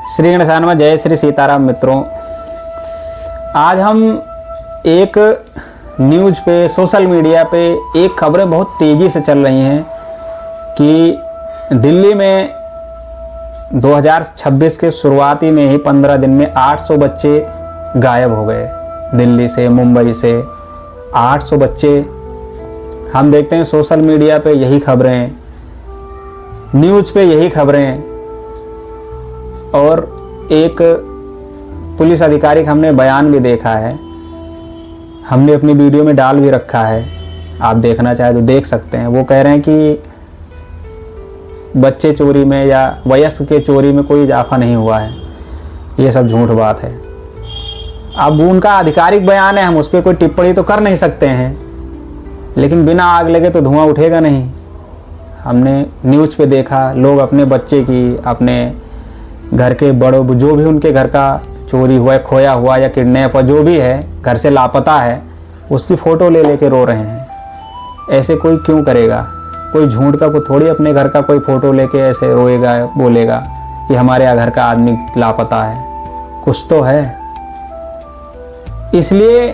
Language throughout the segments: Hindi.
श्री गणेशाय नमः। जय श्री सीताराम। मित्रों, आज हम एक न्यूज़ पे, सोशल मीडिया पे एक खबरें बहुत तेज़ी से चल रही हैं कि दिल्ली में 2026 के शुरुआती में ही 15 दिन में 800 बच्चे गायब हो गए। दिल्ली से, मुंबई से 800 बच्चे। हम देखते हैं सोशल मीडिया पे यही खबरें, न्यूज़ पे यही खबरें, और एक पुलिस अधिकारी का हमने बयान भी देखा है, हमने अपनी वीडियो में डाल भी रखा है, आप देखना चाहे तो देख सकते हैं। वो कह रहे हैं कि बच्चे चोरी में या वयस्क के चोरी में कोई इजाफा नहीं हुआ है, ये सब झूठ बात है। अब उनका आधिकारिक बयान है, हम उस पर कोई टिप्पणी तो कर नहीं सकते हैं, लेकिन बिना आग लगे तो धुआं उठेगा नहीं। हमने न्यूज़ पे देखा, लोग अपने बच्चे की, अपने घर के बड़ों, जो भी उनके घर का चोरी हुआ है, खोया हुआ या किडनैप हुआ, जो भी है, घर से लापता है, उसकी फ़ोटो ले लेके रो रहे हैं। ऐसे कोई क्यों करेगा? कोई झूठ का कोई थोड़ी अपने घर का कोई फ़ोटो लेके ऐसे रोएगा, बोलेगा कि हमारे यहाँ घर का आदमी लापता है। कुछ तो है। इसलिए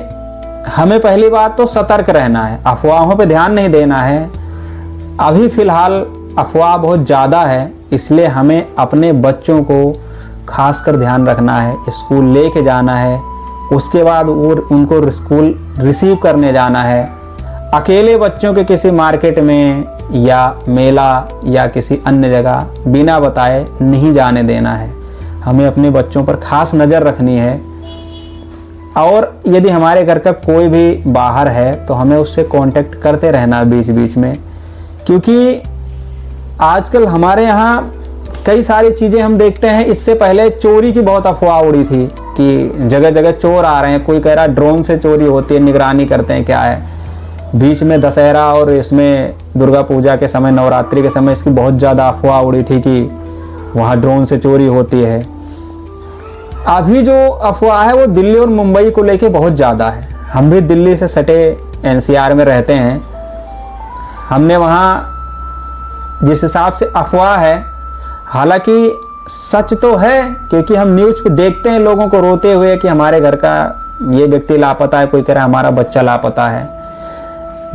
हमें पहली बात तो सतर्क रहना है, अफवाहों पे ध्यान नहीं देना है। अभी फ़िलहाल अफवाह बहुत ज़्यादा है, इसलिए हमें अपने बच्चों को खासकर ध्यान रखना है। स्कूल लेके जाना है, उसके बाद उनको स्कूल रिसीव करने जाना है। अकेले बच्चों के किसी मार्केट में या मेला या किसी अन्य जगह बिना बताए नहीं जाने देना है। हमें अपने बच्चों पर खास नज़र रखनी है, और यदि हमारे घर का कोई भी बाहर है तो हमें उससे कांटेक्ट करते रहना बीच बीच में, क्योंकि आजकल हमारे यहाँ कई सारी चीज़ें हम देखते हैं। इससे पहले चोरी की बहुत अफवाह उड़ी थी कि जगह जगह चोर आ रहे हैं, कोई कह रहा ड्रोन से चोरी होती है, निगरानी करते हैं, क्या है। बीच में दशहरा और इसमें दुर्गा पूजा के समय, नवरात्रि के समय इसकी बहुत ज़्यादा अफवाह उड़ी थी कि वहाँ ड्रोन से चोरी होती है। अभी जो अफवाह है वो दिल्ली और मुंबई को लेके बहुत ज़्यादा है। हम भी दिल्ली से सटे NCR में रहते हैं। हमने वहाँ जिस हिसाब से अफवाह है, हालांकि सच तो है, क्योंकि हम न्यूज़ पे देखते हैं लोगों को रोते हुए कि हमारे घर का ये व्यक्ति लापता है, कोई कह रहा है हमारा बच्चा लापता है।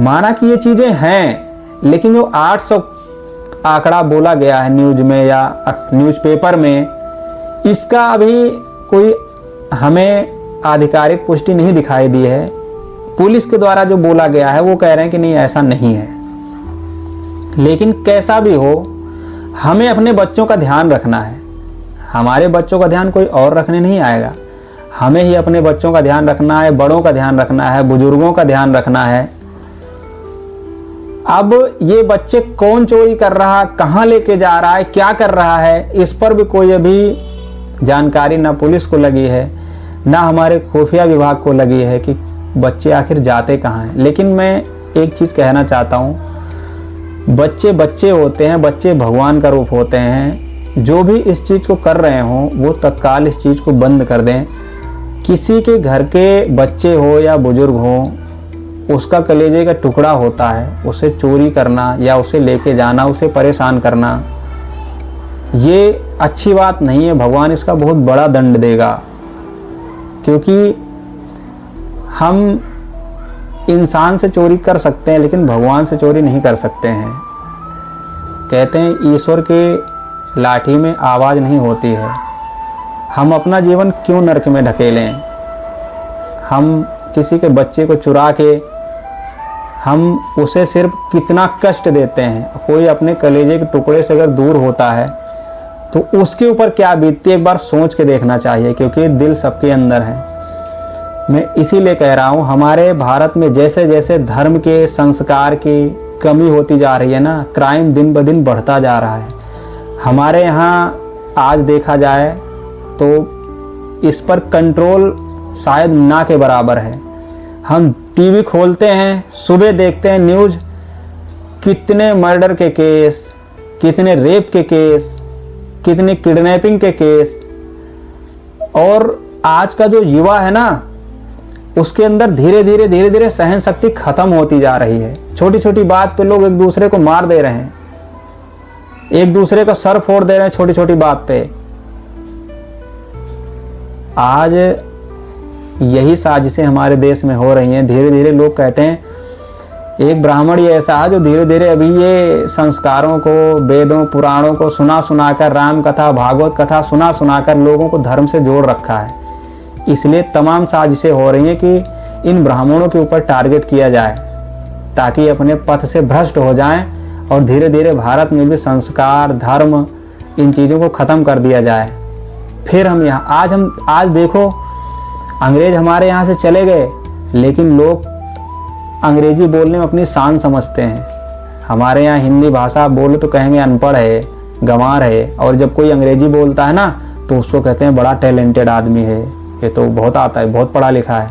माना कि ये चीज़ें हैं, लेकिन जो 800 आंकड़ा बोला गया है न्यूज़ में या न्यूज़पेपर में, इसका अभी कोई हमें आधिकारिक पुष्टि नहीं दिखाई दी है। पुलिस के द्वारा जो बोला गया है वो कह रहे हैं कि नहीं, ऐसा नहीं है। लेकिन कैसा भी हो, हमें अपने बच्चों का ध्यान रखना है। हमारे बच्चों का ध्यान कोई और रखने नहीं आएगा, हमें ही अपने बच्चों का ध्यान रखना है, बड़ों का ध्यान रखना है, बुजुर्गों का ध्यान रखना है। अब ये बच्चे कौन चोरी कर रहा, कहाँ लेके जा रहा है, क्या कर रहा है, इस पर भी कोई अभी जानकारी ना पुलिस को लगी है, ना हमारे खुफिया विभाग को लगी है कि बच्चे आखिर जाते कहाँ हैं। लेकिन मैं एक चीज़ कहना चाहता हूँ, बच्चे बच्चे होते हैं, बच्चे भगवान का रूप होते हैं। जो भी इस चीज़ को कर रहे हों वो तत्काल इस चीज़ को बंद कर दें। किसी के घर के बच्चे हो या बुजुर्ग हो, उसका कलेजे का टुकड़ा होता है, उसे चोरी करना या उसे लेके जाना, उसे परेशान करना, ये अच्छी बात नहीं है। भगवान इसका बहुत बड़ा दंड देगा, क्योंकि हम इंसान से चोरी कर सकते हैं लेकिन भगवान से चोरी नहीं कर सकते हैं। कहते हैं ईश्वर के लाठी में आवाज़ नहीं होती है। हम अपना जीवन क्यों नरक में ढकेलें? हम किसी के बच्चे को चुरा के हम उसे सिर्फ कितना कष्ट देते हैं। कोई अपने कलेजे के टुकड़े से अगर दूर होता है तो उसके ऊपर क्या बीतती है, एक बार सोच के देखना चाहिए, क्योंकि दिल सबके अंदर है। मैं इसीलिए कह रहा हूँ, हमारे भारत में जैसे जैसे धर्म के संस्कार की कमी होती जा रही है ना, क्राइम दिन ब दिन बढ़ता जा रहा है। हमारे यहाँ आज देखा जाए तो इस पर कंट्रोल शायद ना के बराबर है। हम टीवी खोलते हैं, सुबह देखते हैं न्यूज़, कितने मर्डर के केस, कितने रेप के केस, कितने किडनैपिंग के केस। और आज का जो युवा है ना, उसके अंदर धीरे धीरे सहन शक्ति खत्म होती जा रही है। छोटी छोटी बात पे लोग एक दूसरे को मार दे रहे हैं, एक दूसरे का सर फोड़ दे रहे हैं छोटी छोटी बात पे। आज यही साजिशें हमारे देश में हो रही हैं। धीरे धीरे लोग कहते हैं एक ब्राह्मण ही ऐसा है जो धीरे धीरे अभी ये संस्कारों को, वेदों पुराणों को सुना सुनाकर, राम कथा भागवत कथा सुना सुनाकर लोगों को धर्म से जोड़ रखा है। इसलिए तमाम साजिशें हो रही हैं कि इन ब्राह्मणों के ऊपर टारगेट किया जाए ताकि अपने पथ से भ्रष्ट हो जाएं और धीरे धीरे भारत में भी संस्कार, धर्म, इन चीज़ों को ख़त्म कर दिया जाए। फिर हम आज देखो, अंग्रेज हमारे यहाँ से चले गए, लेकिन लोग अंग्रेजी बोलने में अपनी शान समझते हैं। हमारे यहाँ हिंदी भाषा बोलो तो कहेंगे अनपढ़ है, गंवार है, और जब कोई अंग्रेजी बोलता है ना तो उसको कहते हैं बड़ा टैलेंटेड आदमी है, ये तो बहुत आता है, बहुत पढ़ा लिखा है।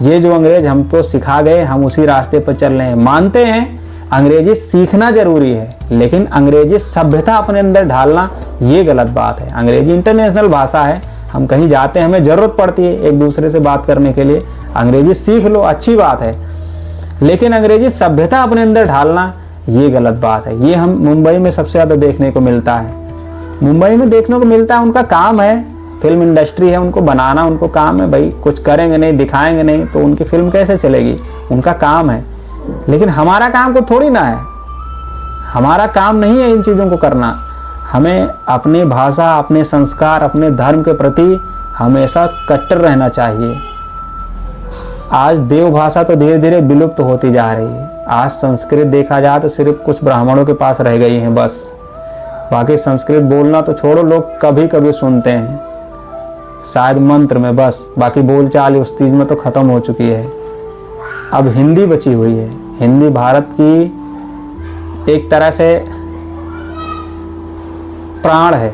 ये जो अंग्रेज हमको सिखा गए, हम उसी रास्ते पर चल रहे हैं। मानते हैं अंग्रेजी सीखना जरूरी है, लेकिन अंग्रेजी सभ्यता अपने अंदर ढालना ये गलत बात है। अंग्रेजी इंटरनेशनल भाषा है, हम कहीं जाते हैं, हमें ज़रूरत पड़ती है एक दूसरे से बात करने के लिए, अंग्रेजी सीख लो, अच्छी बात है, लेकिन अंग्रेजी सभ्यता अपने अंदर ढालना ये गलत बात है। ये हम मुंबई में सबसे ज़्यादा देखने को मिलता है। मुंबई में देखने को मिलता है, उनका काम है, फिल्म इंडस्ट्री है, उनको बनाना उनको काम है। भाई कुछ करेंगे नहीं, दिखाएंगे नहीं तो उनकी फिल्म कैसे चलेगी, उनका काम है। लेकिन हमारा काम को थोड़ी ना है, हमारा काम नहीं है इन चीज़ों को करना। हमें अपनी भाषा, अपने संस्कार, अपने धर्म के प्रति हमेशा कट्टर रहना चाहिए। आज देव भाषा तो धीरे धीरे विलुप्त होती जा रही है। आज संस्कृत देखा जाए तो सिर्फ कुछ ब्राह्मणों के पास रह गई है बस। बाकी संस्कृत बोलना तो छोड़ो, लोग कभी कभी सुनते हैं, शायद मंत्र में बस, बाकी बोलचाल उस चीज़ में तो ख़त्म हो चुकी है। अब हिंदी बची हुई है। हिंदी भारत की एक तरह से प्राण है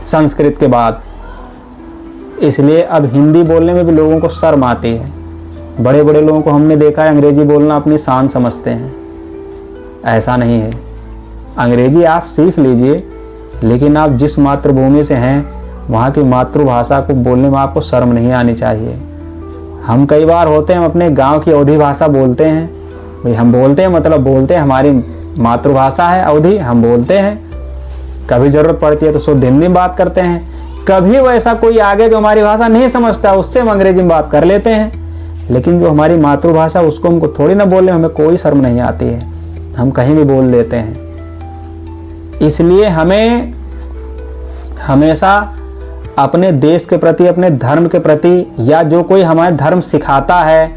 संस्कृत के बाद, इसलिए अब हिंदी बोलने में भी लोगों को शर्म आती है। बड़े बड़े लोगों को हमने देखा है अंग्रेजी बोलना अपनी शान समझते हैं, ऐसा नहीं है। अंग्रेजी आप सीख लीजिए, लेकिन आप जिस मातृभूमि से हैं वहाँ की मातृभाषा को बोलने में आपको शर्म नहीं आनी चाहिए। हम कई बार होते हैं, हम अपने गांव की अवधी भाषा बोलते हैं, भाई हम बोलते हैं मतलब बोलते हैं, हमारी मातृभाषा है अवधी, हम बोलते हैं। कभी ज़रूरत पड़ती है तो शुद्ध हिंदी में बात करते हैं। कभी वैसा कोई आगे जो हमारी भाषा नहीं समझता उससे हम अंग्रेजी में बात कर लेते हैं, लेकिन जो हमारी मातृभाषा उसको हमको थोड़ी ना बोलने हमें कोई शर्म नहीं आती है, हम कहीं भी बोल देते हैं। इसलिए हमें हमेशा अपने देश के प्रति, अपने धर्म के प्रति, या जो कोई हमारे धर्म सिखाता है,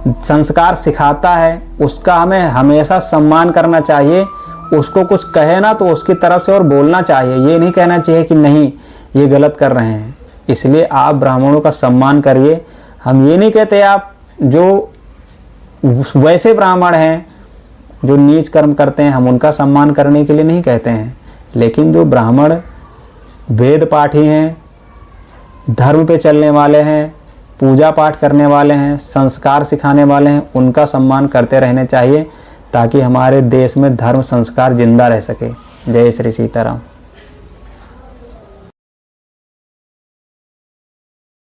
संस्कार सिखाता है, उसका हमें हमेशा सम्मान करना चाहिए। उसको कुछ कहे ना तो उसकी तरफ से और बोलना चाहिए, ये नहीं कहना चाहिए कि नहीं ये गलत कर रहे हैं। इसलिए आप ब्राह्मणों का सम्मान करिए। हम ये नहीं कहते आप जो वैसे ब्राह्मण हैं जो नीच कर्म करते हैं हम उनका सम्मान करने के लिए नहीं कहते हैं, लेकिन जो ब्राह्मण वेद पाठी हैं, धर्म पे चलने वाले हैं, पूजा पाठ करने वाले हैं, संस्कार सिखाने वाले हैं, उनका सम्मान करते रहने चाहिए ताकि हमारे देश में धर्म संस्कार जिंदा रह सके। जय श्री सीताराम।